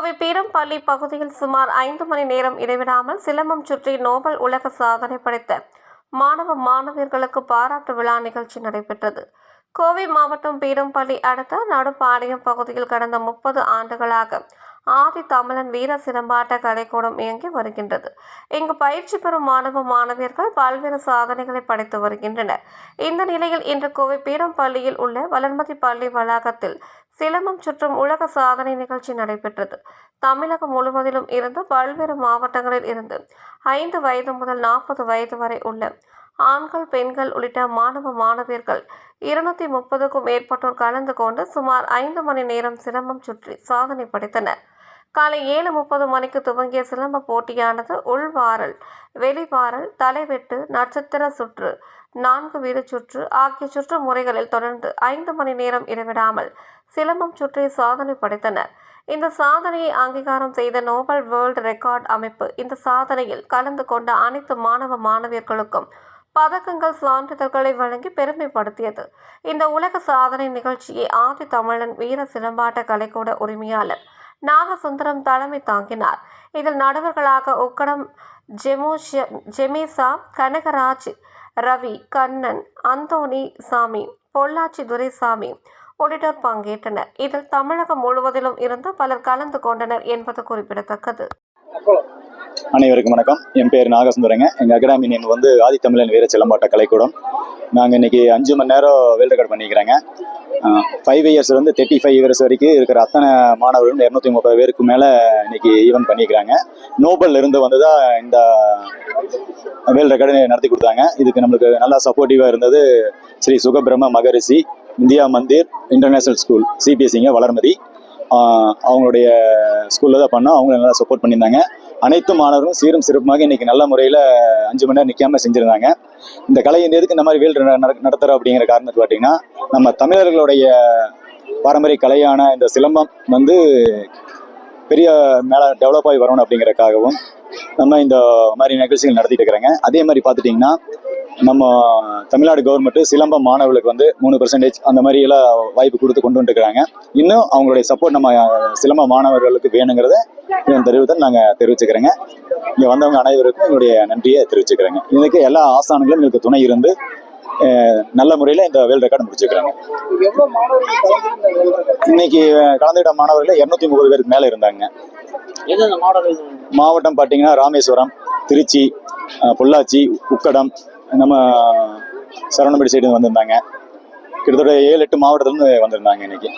கோவை பீரம்பள்ளி பகுதியில் சுமார் 5 மணி நேரம் இடைவிடாமல் சிலம்பம் சுற்றி நோபல் உலக சாதனை படைத்த மாணவர்களுக்கு பாராட்டு விழா நிகழ்ச்சி நடைபெற்றது. கோவை மாவட்டம் பீரம்பள்ளி அடுத்த நடுப்பாளையம் பகுதியில் கடந்த 30 ஆண்டுகளாக ஆதி தமிழன் வீர சிலம்பாட்ட கலைக்கூடம் இயங்கி வருகின்றது. இங்கு பயிற்சி பெறும் மாணவர்கள் பல்வேறு சாதனைகளை படைத்து வருகின்றனர். இந்த நிலையில் இன்று கோவை பீரம்பள்ளியில் உள்ள வளர்மதி பள்ளி வளாகத்தில் சிலம்பம் சுற்றும் உலக சாதனை நிகழ்ச்சி நடைபெற்றது. தமிழகம் முழுவதிலும் இருந்து பல்வேறு மாவட்டங்களில் இருந்து 5 வயது முதல் 40 வயது வரை உள்ள ஆண்கள், பெண்கள் உள்ளிட்ட மாணவர்கள் 230க்கும் மேற்பட்டோர் கலந்து கொண்டு சுமார் 5 மணி நேரம் சிலம்பம் சுற்றி சாதனை படைத்தனர். காலை 7:30 மணிக்கு துவங்கிய சிலம்ப போட்டியானது உள்வாரல், வெளிவாரல், தலைவெட்டு, நட்சத்திர சுற்று, 4 வீடு சுற்று ஆகிய சுற்று முறைகளில் தொடர்ந்து 5 மணி நேரம் இடைவிடாமல் சிலம்பம் சுற்றி சாதனை படைத்தனர். இந்த சாதனையை அங்கீகாரம் செய்த நோபல் வேர்ல்டு ரெக்கார்ட் அமைப்பு இந்த சாதனையில் கலந்து கொண்ட அனைத்து மாணவர்களுக்கும் பதக்கங்கள், சான்றிதழ்களை வழங்கி பெருமைப்படுத்தியது. இந்த உலக சாதனை நிகழ்ச்சியை ஆதி தமிழன் வீர சிலம்பாட்ட கலைக்கூட உரிமையாளர் நாகசுந்தரம் தலைமை தாங்கினார். இதில் நடுவர்களாக உக்கடம் ஜெமேசா, கனகராஜ், ரவி, கண்ணன், அந்தோணி சாமி, பொள்ளாச்சி துரைசாமி உள்ளிட்டோர் பங்கேற்றனர். இதில் தமிழகம் முழுவதிலும் இருந்து பலர் கலந்து கொண்டனர் என்பது குறிப்பிடத்தக்கது. அனைவருக்கும் வணக்கம். என் பேர் நாகசுந்தரங்க. எங்கள் அகாடமி நேம் வந்து ஆதி தமிழன் வீர சிலம்பாட்ட கலைக்கூடம். நாங்கள் இன்றைக்கி 5 மணி நேரம் வேர்ல்டு ரெக்கார்ட் பண்ணிக்கிறேங்க. 5 இயர்ஸ் 35 இயர்ஸ் வரைக்கும் இருக்கிற அத்தனை மாணவர்களும் 230 பேருக்கு மேலே இன்றைக்கி ஈவெண்ட் பண்ணிக்கிறாங்க. நோபல் இருந்து வந்து தான் இந்த வேர்ல்டு ரெக்கார்டு நடத்தி கொடுத்தாங்க. இதுக்கு நம்மளுக்கு நல்லா சப்போர்ட்டிவாக இருந்தது Sri Sukabrahma Maharishi India Mandir international school, சிபிஎஸ்சிங்க, வளர்மதி. அவங்களுடைய ஸ்கூலில் தான் பண்ணோம். அவங்க நல்லா சப்போர்ட் பண்ணியிருந்தாங்க. அனைத்து மாணவர்களும் சீரும் சிறப்புமாக இன்றைக்கி நல்ல முறையில் 5 மணி நேரம் நிற்காமல் செஞ்சுருந்தாங்க. இந்த கலை இந்த எதுக்கு இந்த மாதிரி வேர்ல்டு நடத்துகிறோம் அப்படிங்கிற காரணத்துக்கு பார்த்தீங்கன்னா, நம்ம தமிழர்களுடைய பாரம்பரிய கலையான இந்த சிலம்பம் வந்து பெரிய மேலே டெவலப் ஆகி வரணும் அப்படிங்கிறதுக்காகவும் நம்ம இந்த மாதிரி நிகழ்ச்சிகள் நடத்திட்டு இருக்கிறாங்க. அதே மாதிரி பார்த்துட்டிங்கன்னா, நம்ம தமிழ்நாடு கவர்மெண்ட்டு சிலம்பம் மாணவர்களுக்கு வந்து 3% அந்த மாதிரி எல்லாம் வாய்ப்பு கொடுத்து கொண்டு வந்துருக்கிறாங்க. இன்னும் அவங்களுடைய சப்போர்ட் நம்ம சிலம்ப மாணவர்களுக்கு வேணுங்கிறத என் தெரிவித்தை நாங்கள் தெரிவிச்சுக்கிறேங்க. இங்கே வந்தவங்க அனைவருக்கும் எங்களுடைய நன்றியை தெரிவிச்சுக்கிறேங்க. இதுக்கு எல்லா ஆசான்களும் எங்களுக்கு துணை இருந்து நல்ல முறையில் இந்த வேர்ல்டு ரெக்கார்டு முடிச்சுக்கிறாங்க. இன்னைக்கு கலந்துகிட்ட மாணவர்கள் 230 பேருக்கு மேலே இருந்தாங்க. மாவட்டம் பார்த்தீங்கன்னா ராமேஸ்வரம், திருச்சி, பொள்ளாச்சி, உக்கடம், நம்ம சரவணம்பேட்டை சைடு வந்திருந்தாங்க. கிட்டத்தட்ட 7-8 மாவட்டத்துலேருந்து வந்திருந்தாங்க இன்னைக்கு.